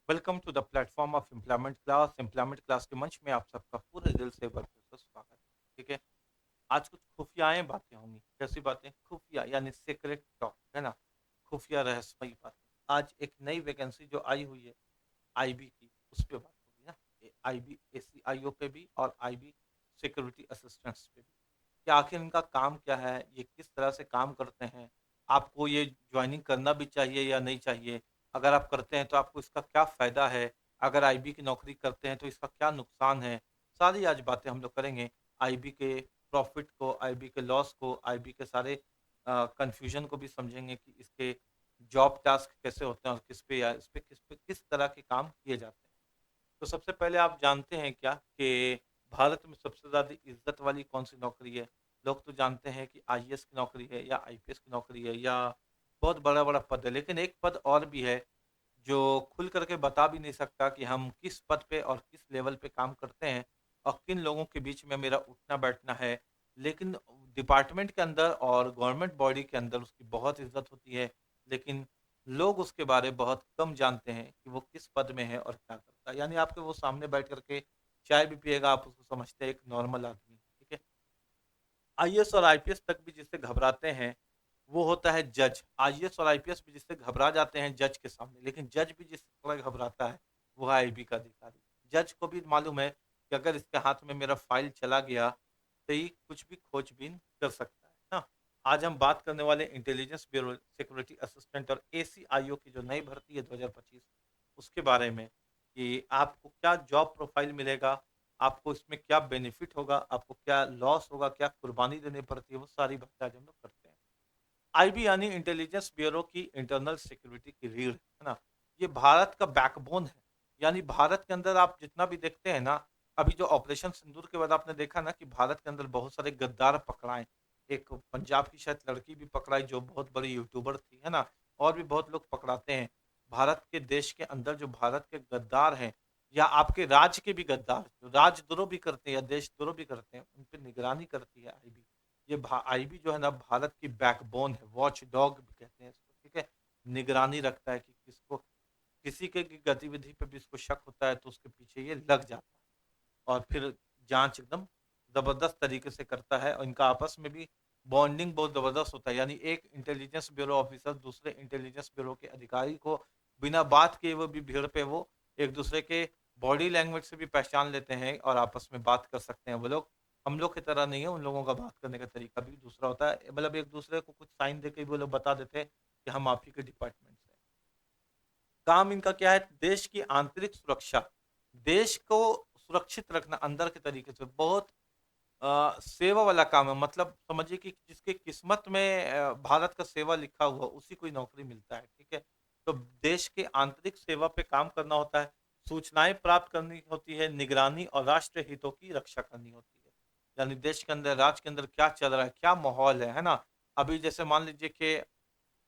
Welcome to the platform of employment class के मंच में आप सबका पूरे दिल से भरपूर से स्वागत है। ठीक है। आज कुछ खुफियाएं बातें होंगी। कैसी बातें? खुफिया यानी सीक्रेट टॉक, है ना। खुफिया रहस्यमयी बातें। आज एक नई वैकेंसी जो आई हुई है आईबी की, उस पे बात होगी ना। आईबी एसीआईओ पे भी और आईबी सिक्योरिटी असिस्टेंट्स पे भी। कि आखिर इनका काम क्या है, ये किस तरह से काम करते हैं, आपको ये ज्वाइनिंग करना भी चाहिए या नहीं चाहिए, अगर आप करते हैं तो आपको इसका क्या फ़ायदा है, अगर आईबी की नौकरी करते हैं तो इसका क्या नुकसान है। सारी आज बातें हम लोग करेंगे। आईबी के प्रॉफिट को, आईबी के लॉस को, आईबी के सारे कन्फ्यूजन को भी समझेंगे कि इसके जॉब टास्क कैसे होते हैं और किस पे या इस पे किस तरह के काम किए जाते हैं। तो सबसे पहले आप जानते हैं क्या कि भारत में सबसे ज़्यादा इज्जत वाली कौन सी नौकरी है? लोग तो जानते हैं कि आईएएस की नौकरी है या आईपीएस की नौकरी है या बहुत बड़ा-बड़ा पद है, लेकिन एक पद और भी है जो खुल करके बता भी नहीं सकता कि हम किस पद पे और किस लेवल पे काम करते हैं और किन लोगों के बीच में मेरा उठना-बैठना है। लेकिन डिपार्टमेंट के अंदर और गवर्नमेंट बॉडी के अंदर उसकी बहुत इज़्ज़त होती है, लेकिन लोग उसके बारे में बहुत कम जानते हैं कि वो किस पद में है और क्या करता है। यानी आपके वो सामने बैठ कर के चाय भी पिएगा, आप उसको समझते हैं एक नॉर्मल आदमी, ठीक है? आईएएस और आईपीएस तक भी जिससे घबराते हैं, वो होता है जज। आईएएस और आईपीएस भी जिससे घबरा जाते हैं जज के सामने, लेकिन जज भी जिससे थोड़ा घबराता है, वो है आईबी का अधिकारी। जज को भी मालूम है कि अगर इसके हाथ में मेरा फाइल चला गया, तो ये कुछ भी खोजबीन कर सकता है ना। आज हम बात करने वाले इंटेलिजेंस ब्यूरो सिक्योरिटी असिस्टेंट और एसीआईओ की जो नई भर्ती है 2025, उसके बारे में कि आपको क्या जॉब प्रोफाइल मिलेगा, आपको इसमें क्या बेनिफिट होगा, आपको क्या लॉस होगा, क्या कुर्बानी देनी पड़ती है, वो सारी बातें आज हम लोग करते हैं। आईबी यानी इंटेलिजेंस ब्यूरो की इंटरनल सिक्योरिटी की रीढ़ है ना। ये भारत का बैकबोन है। यानी भारत के अंदर आप जितना भी देखते हैं ना, अभी जो ऑपरेशन सिंदूर के बाद आपने देखा ना कि भारत के अंदर बहुत सारे गद्दार पकड़ाए। एक पंजाब की शायद लड़की भी पकड़ाई जो बहुत बड़ी यूट्यूबर थी, है ना। और भी बहुत लोग पकड़ाते हैं। भारत के देश के अंदर जो भारत के गद्दार हैं या आपके राज्य के भी गद्दार जो राजद्रोह भी करते हैं या देशद्रोह भी करते हैं, उन पे निगरानी करती है आईबी। ये आईबी जो है ना भारत की बैकबोन है, वॉच डॉग भी कहते हैं इसको, ठीक है। निगरानी रखता है कि किसको किसी के की गतिविधि पे भी इसको शक होता है तो उसके पीछे ये लग जाता है और फिर जांच एकदम जबरदस्त तरीके से करता है और इनका आपस में भी बॉन्डिंग बहुत जबरदस्त होता है। यानी एक इंटेलिजेंस ब्यूरो ऑफिसर दूसरे इंटेलिजेंस ब्यूरो के अधिकारी को बिना बात किए वो भी भीड़ पे वो एक दूसरे के बॉडी लैंग्वेज से भी पहचान लेते हैं और आपस में बात कर सकते हैं। वो लोग हम लोग की तरह नहीं है, उन लोगों का बात करने का तरीका भी दूसरा होता है। मतलब एक दूसरे को कुछ साइन देके वो लोग बता देते हैं कि हम आप ही के डिपार्टमेंट से हैं। काम इनका क्या है? देश की आंतरिक सुरक्षा, देश को सुरक्षित रखना अंदर के तरीके से बहुत सेवा वाला काम है। मतलब समझिए कि जिसकी किस्मत में भारत का सेवा लिखा हुआ उसी को ही नौकरी मिलता है, ठीक है। तो देश के आंतरिक सेवा पे काम करना होता है, सूचनाएं प्राप्त करनी होती है, निगरानी और राष्ट्र हितों की रक्षा करनी होती है। यानी देश के अंदर राज्य के अंदर क्या चल रहा है, क्या माहौल है ना। अभी जैसे मान लीजिए कि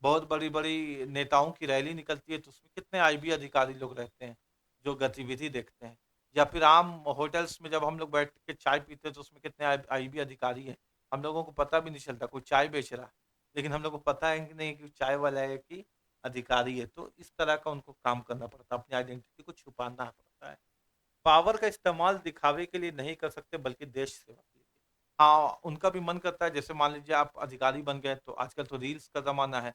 बहुत बड़ी-बड़ी नेताओं की रैली निकलती है, तो उसमें कितने आईबी अधिकारी लोग रहते हैं, जो गतिविधि देखते हैं। या फिर आम होटल्स में जब हम लोग बैठ के चाय पीते हैं, तो उसमें कितने आईबी अधिकारी हैं। हम लोगों को पता भी नहीं चलता, कोई चाय बेच रहा है, लेकिन हम लोग को पता है कि नहीं कि चाय वाला है कि अधिकारी है। तो इस तरह का उनको काम करना पड़ता है, अपनी आइडेंटिटी को छुपाना पड़ता है। पावर का इस्तेमाल दिखावे के लिए नहीं कर सकते, बल्कि देश सेवा के लिए। हाँ, उनका भी मन करता है, जैसे मान लीजिए आप अधिकारी बन गए, तो आजकल तो रील्स का ज़माना है।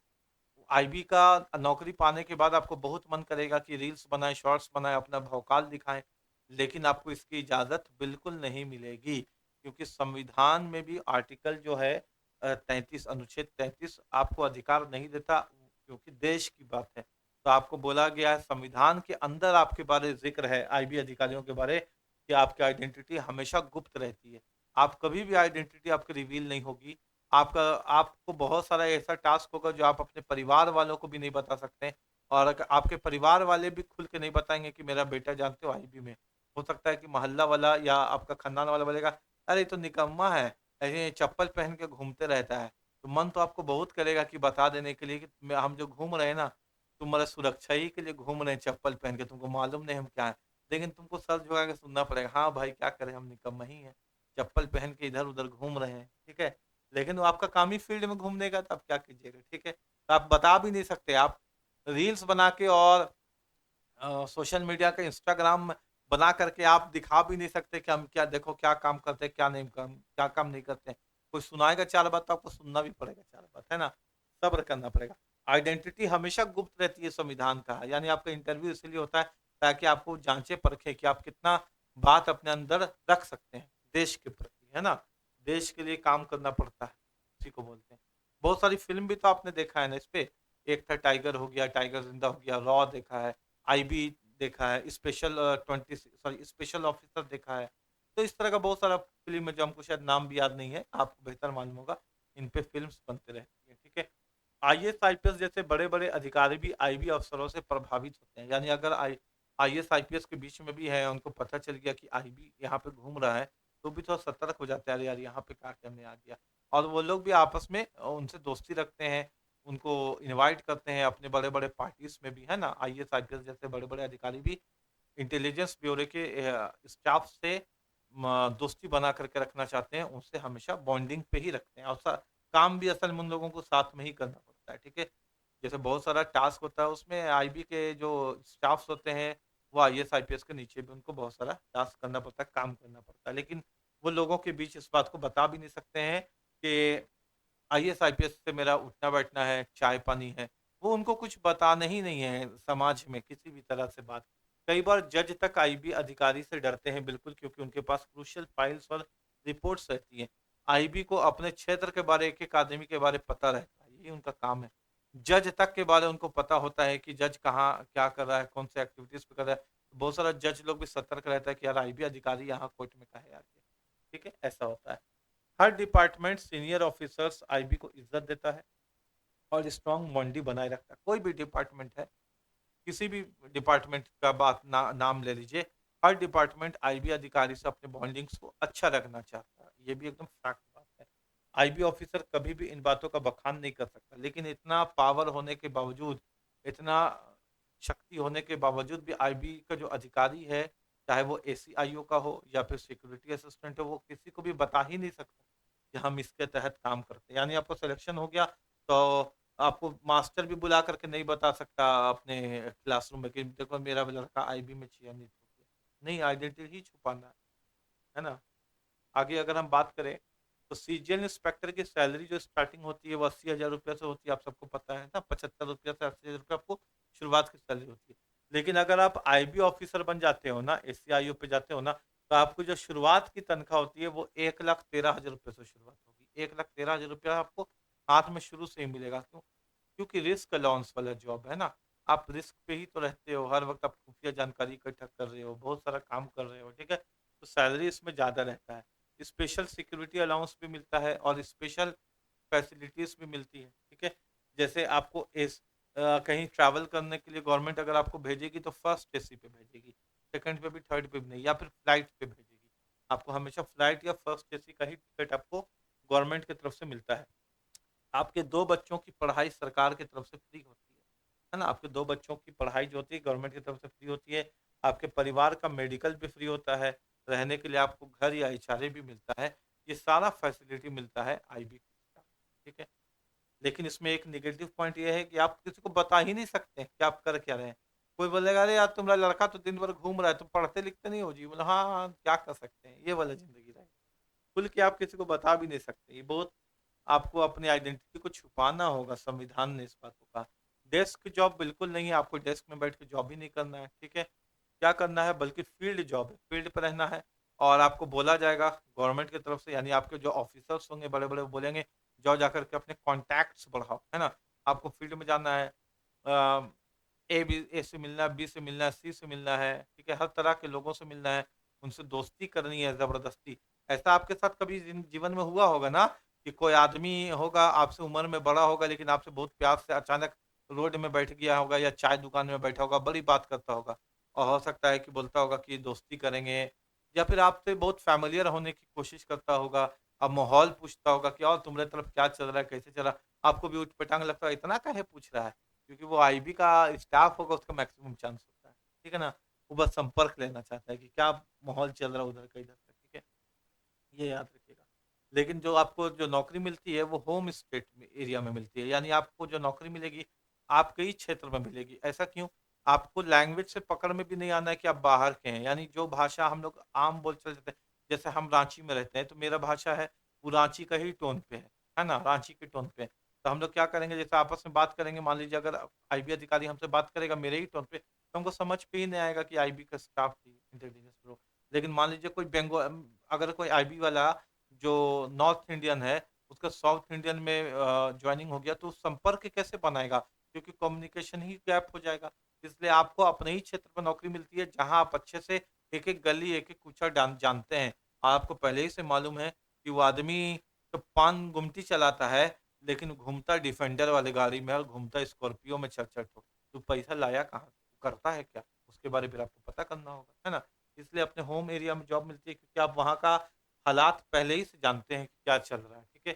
आईबी का नौकरी पाने के बाद आपको बहुत मन करेगा कि रील्स बनाएँ, शॉर्ट्स बनाएँ, अपना भौकाल दिखाएँ, लेकिन आपको इसकी इजाज़त बिल्कुल नहीं मिलेगी, क्योंकि संविधान में भी आर्टिकल जो है 33 अनुच्छेद 33 आपको अधिकार नहीं देता, क्योंकि देश की बात है। तो आपको बोला गया है संविधान के अंदर आपके बारे ज़िक्र है आईबी अधिकारियों के बारे कि आपकी आइडेंटिटी हमेशा गुप्त रहती है। आप कभी भी आइडेंटिटी आपकी रिवील नहीं होगी। आपका आपको बहुत सारा ऐसा टास्क होगा जो आप अपने परिवार वालों को भी नहीं बता सकते और आपके परिवार वाले भी खुल के नहीं बताएँगे कि मेरा बेटा जानते हो आईबी में। हो सकता है कि मोहल्ला वाला या आपका खानदान वाला बोलेगा, "अरे! ये तो निकम्मा है, ऐसे चप्पल पहन के घूमते रहता है।" तो मन तो आपको बहुत करेगा कि बता देने के लिए कि मैं हम जो घूम रहे हैं ना, तुम्हारा सुरक्षा ही के लिए घूम रहे हैं चप्पल पहन के, तुमको मालूम नहीं हम क्या हैं। लेकिन तुमको सर झुका के सुनना पड़ेगा, "हाँ भाई, क्या करें हम निकम्मे ही हैं, चप्पल पहन के इधर-उधर घूम रहे हैं।" ठीक है? लेकिन वो आपका काम ही फील्ड में घूमने का, तो आप क्या कीजिएगा, ठीक है? तो आप बता भी नहीं सकते, आप रील्स बना के और सोशल मीडिया का इंस्टाग्राम बना करके आप दिखा भी नहीं सकते कि हम क्या देखो क्या काम करते हैं, क्या काम नहीं करते हैं। कोई सुनाएगा 4 बात तो आपको सुनना भी पड़ेगा 4 बात, है ना? सब्र करना पड़ेगा। आइडेंटिटी हमेशा गुप्त रहती है संविधान का, यानी आपका इंटरव्यू इसीलिए होता है ताकि आपको जाँचे-परखें कि आप कितना बात अपने अंदर रख सकते हैं, देश के प्रति, है ना? देश के लिए काम करना पड़ता है, उसी को बोलते हैं। बहुत सारी फ़िल्म भी तो आपने देखा है ना इस पे, एक था टाइगर हो गया, टाइगर ज़िंदा हो गया, रॉ देखा है, आईबी देखा है, स्पेशल 20 स्पेशल ऑफिसर देखा है। तो इस तरह का बहुत सारा फ़िल्म है जो हमको शायद नाम भी याद नहीं है, आपको बेहतर मालूम होगा। इन पे फ़िल्म्स बनते रहती हैं, ठीक है? आईएएस, आईपीएस जैसे बड़े-बड़े अधिकारी भी आईबी अफसरों से प्रभावित होते हैं। यानी अगर आईएएस, आईपीएस के बीच में भी है, उनको पता चल गया कि आईबी यहाँ पे घूम रहा है, तो भी थोड़ा सतर्क हो जाते हैं, अरे यार यहाँ पे क्या करने आ गया? और वो लोग भी आपस में उनसे दोस्ती रखते हैं, उनको इनवाइट करते हैं अपने बड़े-बड़े पार्टीज़ में भी, है ना? आईएएस, आईपीएस जैसे बड़े-बड़े अधिकारी भी इंटेलिजेंस ब्यूरो के स्टाफ से दोस्ती बना करके रखना चाहते हैं, उनसे हमेशा बॉन्डिंग पे ही रखते हैं और काम भी असल में उन लोगों को साथ में ही करना पड़ता है, ठीक है? जैसे बहुत सारा टास्क होता है, उसमें आईबी के जो स्टाफ्स होते हैं, वो आईएएस, आईपीएस के नीचे भी उनको बहुत सारा टास्क करना पड़ता है, काम करना पड़ता है। लेकिन वो लोगों के बीच इस बात को बता भी नहीं सकते हैं कि आईएएस, आईपीएस से मेरा उठना-बैठना है, चाय-पानी है, वो उनको कुछ बताना ही नहीं है समाज में किसी भी तरह से बात। कई बार जज तक आईबी अधिकारी से डरते हैं बिल्कुल क्योंकि उनके पास क्रूशियल फाइल्स और रिपोर्ट्स रहती हैं। आईबी को अपने क्षेत्र के बारे एक-एक आदमी के बारे पता रहता है, ये उनका काम है। जज तक के बारे उनको पता होता है कि जज कहाँ क्या कर रहा है, कौन से एक्टिविटीज़ पे कर रहा है। बहुत सारा जज लोग भी सतर्क रहता है कि यार आईबी अधिकारी यहाँ कोर्ट में काहे आ गया, ठीक है? ऐसा होता है। हर डिपार्टमेंट सीनियर ऑफिसर्स आईबी को इज्जत देता है और स्ट्रॉन्ग बॉन्डिंग बनाए रखता है। कोई भी डिपार्टमेंट है, किसी भी डिपार्टमेंट का नाम ले लीजिए, हर डिपार्टमेंट आईबी अधिकारी से अपने बॉन्डिंग्स को अच्छा रखना चाहता है। ये भी एकदम फैक्ट बात है। आईबी ऑफिसर कभी भी इन बातों का बखान नहीं कर सकता, लेकिन इतना पावर होने के बावजूद, इतना शक्ति होने के बावजूद भी आईबी का जो अधिकारी है, चाहे वो एसीआईओ का हो या फिर सिक्योरिटी असिस्टेंट हो, वो किसी को भी बता ही नहीं सकता कि हम इसके तहत काम करते हैं। यानी आपको सिलेक्शन हो गया, तो आपको मास्टर भी बुला करके नहीं बता सकता अपने क्लासरूम में कि देखो मेरा लड़का आईबी में चयनित हो गया। नहीं, आइडेंटिटी ही छुपाना है ना? आगे अगर हम बात करें, तो सीजीएल इंस्पेक्टर की सैलरी जो स्टार्टिंग होती है वो 80,000 रुपये से होती है, आप सबको पता है ना? 75 रुपये से 80,000 रुपये आपको शुरुआत की सैलरी होती है। लेकिन अगर आप आईबी ऑफिसर बन जाते हो ना, एसीआईओ पे जाते हो ना, तो आपको जो शुरुआत की तनख्वाह होती है वो 1,13,000 रुपये से शुरुआत होगी। 1,13,000 रुपया आपको हाथ में शुरू से ही मिलेगा। क्यों? क्योंकि रिस्क अलाउंस वाला जॉब है ना, आप रिस्क पे ही तो रहते हो, हर वक़्त आप खुफिया जानकारी इकट्ठा कर रहे हो, बहुत सारा काम कर रहे हो, ठीक है? तो सैलरी इसमें ज़्यादा रहता है। स्पेशल सिक्योरिटी अलाउंस भी मिलता है और स्पेशल फैसिलिटीज़ भी मिलती है, ठीक है? जैसे आपको कहीं ट्रैवल करने के लिए गवर्नमेंट अगर आपको भेजेगी तो फर्स्ट एसी पे भेजेगी, सेकंड पे भी, थर्ड पे भी नहीं, या फिर फ्लाइट पे भेजेगी। आपको हमेशा फ्लाइट या फर्स्ट एसी का ही टिकट आपको गवर्नमेंट की तरफ से मिलता है। आपके 2 बच्चों की पढ़ाई सरकार की तरफ से फ्री होती है ना? आपके 2 बच्चों की पढ़ाई जो होती है गवर्नमेंट की तरफ से फ्री होती है। आपके परिवार का मेडिकल भी फ्री होता है, रहने के लिए आपको घर या एचआरए भी मिलता है। ये सारा फैसिलिटी मिलता है आईबी के स्टाफ को, ठीक है? लेकिन इसमें एक नेगेटिव पॉइंट ये है कि आप किसी को बता ही नहीं सकते कि आप कर क्या रहे हैं। कोई बोलेगा, "अरे यार तुम्हारा लड़का तो दिन भर घूम रहा है, तुम पढ़ते-लिखते नहीं हो जी?" बोला, "हाँ, हाँ, क्या कर सकते हैं?" ये वाला ज़िंदगी रहे। खुल के आप किसी को बता भी नहीं सकते। ये बहुत आपको अपनी आइडेंटिटी को छुपाना होगा, संविधान ने इस बात को कहा। डेस्क जॉब बिल्कुल नहीं है, आपको डेस्क में बैठ के जॉब ही नहीं करना है, ठीक है? क्या करना है, बल्कि फील्ड जॉब है, फील्ड पे रहना है और आपको बोला जाएगा गवर्नमेंट की तरफ से, यानी आपके जो ऑफिसर्स होंगे बड़े-बड़े, वो बोलेंगे, "जाओ जाकर के अपने कॉन्टैक्ट्स बढ़ाओ।" है ना? आपको फील्ड में जाना है, ए से मिलना है, बी से मिलना है, सी से मिलना है, ठीक है? हर तरह के लोगों से मिलना है, उनसे दोस्ती करनी है ज़बरदस्ती। ऐसा आपके साथ कभी जीवन में हुआ होगा ना कि कोई आदमी होगा, आपसे उम्र में बड़ा होगा, लेकिन आपसे बहुत प्यार से अचानक रोड में बैठ गया होगा या चाय दुकान में बैठा होगा, बड़ी बात करता होगा और हो सकता है कि बोलता होगा कि दोस्ती करेंगे, या फिर आपसे बहुत फ़ैमिलियर होने की कोशिश करता होगा। अब माहौल पूछता होगा कि और तुम्हारे तरफ क्या चल रहा है, कैसे चल रहा है? आपको भी ऊट-पटांग लगता है, इतना काहे पूछ रहा है? क्योंकि वो आईबी का स्टाफ होगा, उसका मैक्सिमम चांस होता है, ठीक है ना? वो बस संपर्क लेना चाहता है कि क्या माहौल चल रहा है उधर का, इधर का, ठीक है? ये याद रखिएगा। लेकिन जो आपको जो नौकरी मिलती है वो होम स्टेट में एरिया में मिलती है, यानी आपको जो नौकरी मिलेगी, आपके ही क्षेत्र में मिलेगी। ऐसा क्यों? आपको लैंग्वेज से पकड़ में भी नहीं आना है कि आप बाहर के हैं। यानी जो भाषा हम लोग आम बोलचाल जाते हैं, जैसे हम रांची में रहते हैं, तो मेरा भाषा है वो रांची का ही टोन पे है ना? रांची के टोन पे। तो हम लोग क्या करेंगे, जैसे आपस में बात करेंगे, मान लीजिए अगर आईबी अधिकारी हमसे बात करेगा मेरे ही टोन पे, तो हमको समझ में ही नहीं आएगा कि आईबी का स्टाफ थी, इंटेलिजेंस ब्यूरो। लेकिन मान लीजिए कोई अगर कोई आईबी वाला जो नॉर्थ इंडियन है, उसका साउथ इंडियन में जॉइनिंग हो गया, तो संपर्क कैसे बनाएगा? क्योंकि कम्युनिकेशन ही गैप हो जाएगा। इसलिए आपको अपने ही क्षेत्र में नौकरी मिलती है, जहाँ आप अच्छे से एक-एक गली, एक-एक कूचा जानते हैं। आपको पहले ही से मालूम है कि वो आदमी तो पान गुमटी चलाता है, लेकिन घूमता डिफेंडर वाली गाड़ी में और घूमता स्कॉर्पियो में चट-चट हो। तो पैसा लाया कहाँ से? करता है क्या? उसके बारे में फिर आपको पता करना होगा, है ना? इसलिए अपने होम एरिया में जॉब मिलती है, क्योंकि आप वहाँ का हालात पहले ही से जानते हैं कि क्या चल रहा है, ठीक है?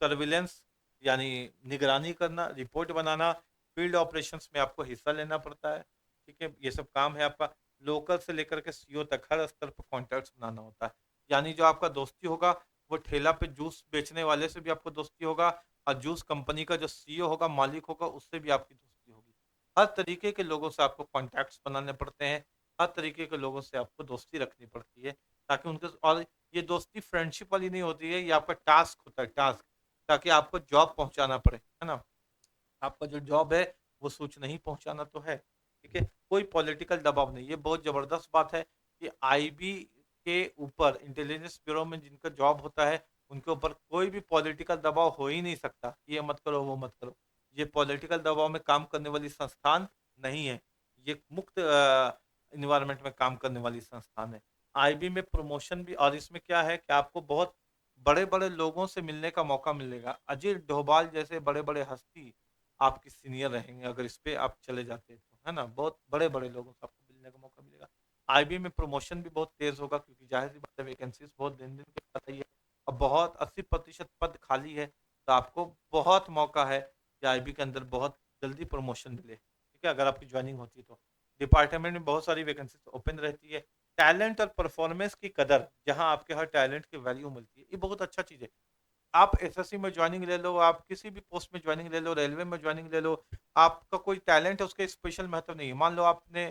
सर्विलेंस यानी निगरानी करना, रिपोर्ट बनाना, फील्ड ऑपरेशंस में आपको हिस्सा लेना पड़ता है, ठीक है? ये सब काम है आपका। लोकल से लेकर के सीईओ तक हर स्तर पर कॉन्टैक्ट्स बनाना होता है। यानी जो आपका दोस्ती होगा, वो ठेला पे जूस बेचने वाले से भी आपको दोस्ती होगा, और जूस कंपनी का जो सीईओ होगा, मालिक होगा, उससे भी आपकी दोस्ती होगी। हर तरीके के लोगों से आपको कॉन्टैक्ट्स बनाने पड़ते हैं, हर तरीके के लोगों से आपको दोस्ती रखनी पड़ती है, ताकि उनके और ये दोस्ती फ्रेंडशिप वाली नहीं होती है, ये आपका टास्क होता है, टास्क। ताकि आपको जॉब पहुँचाना पड़े, है ना? आपका जो जॉब है, वो सूचना ही पहुँचाना तो है, ठीक है? कोई पॉलिटिकल दबाव नहीं। ये बहुत ज़बरदस्त बात है कि आईबी के ऊपर, इंटेलिजेंस ब्यूरो में जिनका जॉब होता है, उनके ऊपर कोई भी पॉलिटिकल दबाव हो ही नहीं सकता, ये मत करो, वो मत करो। ये पॉलिटिकल दबाव में काम करने वाली संस्थान नहीं है। ये मुक्त एनवायरनमेंट में काम करने वाली संस्थान है। आईबी में प्रमोशन भी, और इसमें क्या है कि आपको बहुत बड़े-बड़े लोगों से मिलने का मौका मिलेगा। अजय डोभाल जैसे बड़े-बड़े हस्ती आपके सीनियर रहेंगे, अगर इस पे आप चले जाते हैं तो, है ना? बहुत बड़े-बड़े लोगों से आपको मिलने का मौका मिलेगा। आईबी में प्रमोशन भी बहुत तेज़ होगा, क्योंकि ज़ाहिर-सी बात है वैकेंसीज़ बहुत दिन-दिन के बाद आई है और बहुत 80% पद खाली है, तो आपको बहुत मौका है कि आईबी के अंदर बहुत जल्दी प्रमोशन मिले, ठीक है? अगर आपकी जॉइनिंग होती है तो। डिपार्टमेंट में बहुत सारी वैकेंसीज़ ओपन रहती है। टैलेंट और परफॉर्मेंस की कदर, जहाँ आपके हर टैलेंट की वैल्यू मिलती है, ये बहुत अच्छा चीज़ है। आप एसएससी में जॉइनिंग ले लो, आप किसी भी पोस्ट में जॉइनिंग ले लो, रेलवे में जॉइनिंग ले लो, आपका कोई टैलेंट है उसका स्पेशल महत्व नहीं है। मान लो आपने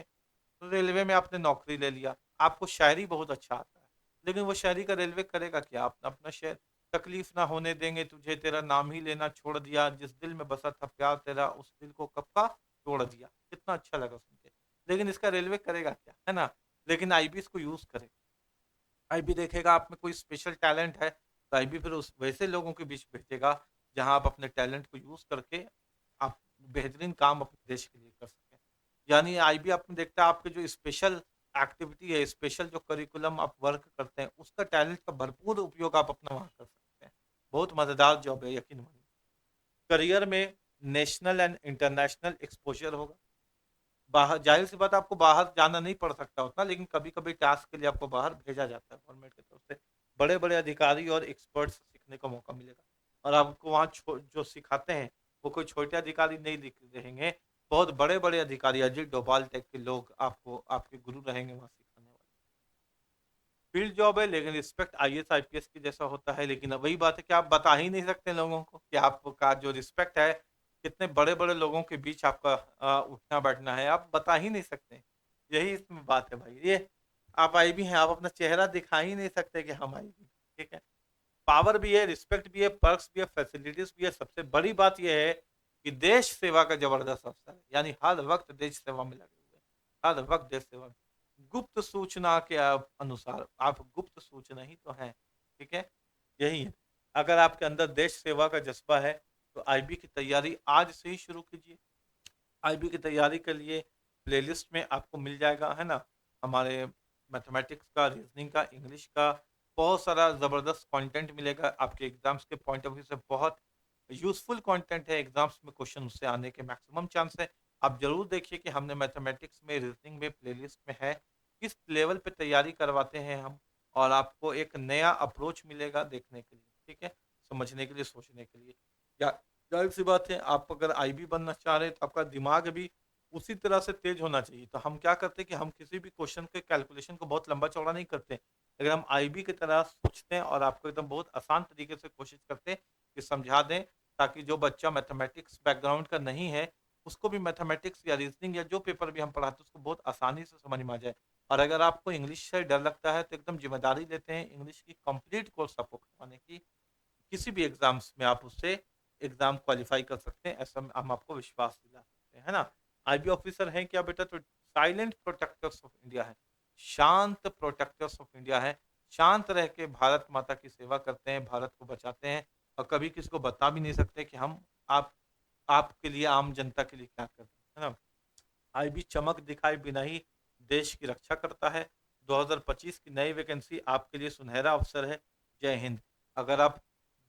रेलवे में आपने नौकरी ले लिया, आपको शायरी बहुत अच्छा आता है, लेकिन वो शायरी का रेलवे करेगा क्या? अपना शेर, तकलीफ ना होने देंगे तुझे, तेरा नाम ही लेना छोड़ दिया, जिस दिल में बसा था प्यार तेरा, उस दिल को कब का तोड़ दिया। कितना अच्छा लगा सुन के। लेकिन इसका रेलवे करेगा क्या? है ना? लेकिन आईबी इसको यूज़ करेगा। आईबी देखेगा आप में कोई स्पेशल टैलेंट है, तो आईबी फिर उस वैसे लोगों के बीच भेजेगा, जहाँ आप अपने टैलेंट को यूज़ करके आप बेहतरीन काम अपने देश के लिए कर सकें। यानी आईबी आपने देखता है आपके जो स्पेशल एक्टिविटी है, स्पेशल जो करिकुलम आप वर्क करते हैं, उसका टैलेंट का भरपूर उपयोग आप अपना वहाँ कर सकते हैं। बहुत मज़ेदार जॉब है, यकीन मानिए। करियर में नेशनल एंड इंटरनेशनल एक्सपोज़र होगा। बाहर, ज़ाहिर-सी बात है आपको बाहर जाना नहीं पड़ सकता उतना, लेकिन कभी-कभी टास्क के लिए आपको बाहर भेजा जाता है गवर्नमेंट की तरफ से। बड़े-बड़े अधिकारी और एक्सपर्ट्स से सीखने का मौका मिलेगा, और आपको वहाँ जो सिखाते हैं, वो कोई छोटे अधिकारी नहीं दिख रहेंगे, बहुत बड़े-बड़े अधिकारी, अजीत डोभाल टाइप के लोग आपको आपके गुरु रहेंगे वहाँ सिखाने वाले। फील्ड जॉब है, लेकिन रिस्पेक्ट आईएएस, आईपीएस की जैसा होता है, लेकिन अब वही बात है कि आप बता ही नहीं सकते लोगों को कि आपका जो रिस्पेक्ट है, कितने बड़े-बड़े लोगों के बीच आपका उठना-बैठना है, आप बता ही नहीं सकते। यही इसमें बात है भाई। ये आप आईबी हैं, आप अपना चेहरा दिखा ही नहीं सकते कि हम आईबी हैं, ठीक है? पावर भी है, रिस्पेक्ट भी है, पर्क्स भी है, फैसिलिटीज़ भी है। सबसे बड़ी बात ये है कि देश सेवा का ज़बरदस्त अवसर है। यानी हर वक़्त देश सेवा में लगे हुए हैं, हर वक़्त देश सेवा में। गुप्त सूचना के अनुसार आप गुप्त सूचना ही तो हैं, ठीक है? यही है। अगर आपके अंदर देश सेवा का जज़्बा है, तो आईबी की तैयारी आज से ही शुरू कीजिए। आईबी की तैयारी के लिए प्लेलिस्ट में आपको मिल जाएगा, है ना? हमारे मैथमेटिक्स का, रीज़निंग का, इंग्लिश का बहुत सारा ज़बरदस्त कंटेंट मिलेगा। आपके एग्ज़ाम्स के पॉइंट ऑफ व्यू से बहुत यूज़फुल कंटेंट है, एग्ज़ाम्स में क्वेश्चन उससे आने के मैक्सिमम चांस है। आप ज़रूर देखिए कि हमने मैथमेटिक्स में, रीज़निंग में प्लेलिस्ट में है, किस लेवल पे तैयारी करवाते हैं हम, और आपको एक नया अप्रोच मिलेगा देखने के लिए, ठीक है? समझने के लिए, सोचने के लिए। या ज़ाहिर-सी बात है, आप अगर आईबी बनना चाह रहे हैं, तो आपका दिमाग भी उसी तरह से तेज़ होना चाहिए। तो हम क्या करते हैं कि हम किसी भी क्वेश्चन के कैलकुलेशन को बहुत लंबा-चौड़ा नहीं करते। अगर हम आईबी की तरह सोचते हैं और आपको एकदम बहुत आसान तरीके से कोशिश करते हैं कि समझा दें, ताकि जो बच्चा मैथमेटिक्स बैकग्राउंड का नहीं है, उसको भी मैथमेटिक्स या रीजनिंग या जो पेपर भी हम पढ़ाते हैं उसको बहुत आसानी से समझ में आ जाए। और अगर आपको इंग्लिश से डर लगता है तो एकदम ज़िम्मेदारी लेते हैं इंग्लिश की कंप्लीट कोर्स आपको करवाने की। किसी भी एग्ज़ाम्स में आप उससे एग्ज़ाम क्वालीफाई कर सकते हैं, ऐसा हम आपको विश्वास दिला सकते हैं, है ना? आईबी ऑफिसर हैं क्या बेटा? तो साइलेंट प्रोटेक्टर्स ऑफ इंडिया है, शांत प्रोटेक्टर्स ऑफ इंडिया है। शांत रह के भारत माता की सेवा करते हैं, भारत को बचाते हैं और कभी किसी को बता भी नहीं सकते कि हम आप आपके लिए, आम जनता के लिए क्या कर रहे हैं, है ना? आईबी चमक दिखाए बिना ही देश की रक्षा करता है। 2025 की नई वैकेंसी आपके लिए सुनहरा अवसर है। जय हिंद। अगर आप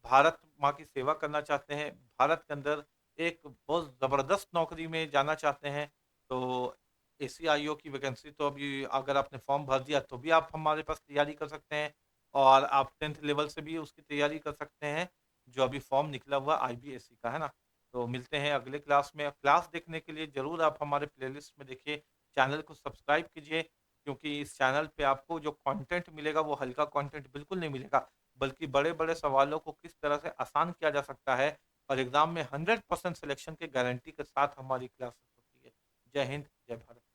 भारत माँ की सेवा करना चाहते हैं, भारत के अंदर एक बहुत ज़बरदस्त नौकरी में जाना चाहते हैं, तो एसीआईओ की वैकेंसी तो अभी अगर आपने फॉर्म भर दिया तो भी आप हमारे पास तैयारी कर सकते हैं और आप 10th लेवल से भी उसकी तैयारी कर सकते हैं, जो अभी फॉर्म निकला हुआ आईबीएससी का, है ना? तो मिलते हैं अगले क्लास में। क्लास देखने के लिए ज़रूर आप हमारे प्लेलिस्ट में देखिए, चैनल को सब्सक्राइब कीजिए, क्योंकि इस चैनल पे आपको जो कंटेंट मिलेगा वो हल्का कंटेंट बिल्कुल नहीं मिलेगा, बल्कि बड़े-बड़े सवालों को किस तरह से आसान किया जा सकता है और एग्ज़ाम में 100% सिलेक्शन की गारंटी के साथ हमारी क्लासेस होती है। जय हिंद, जय भारत।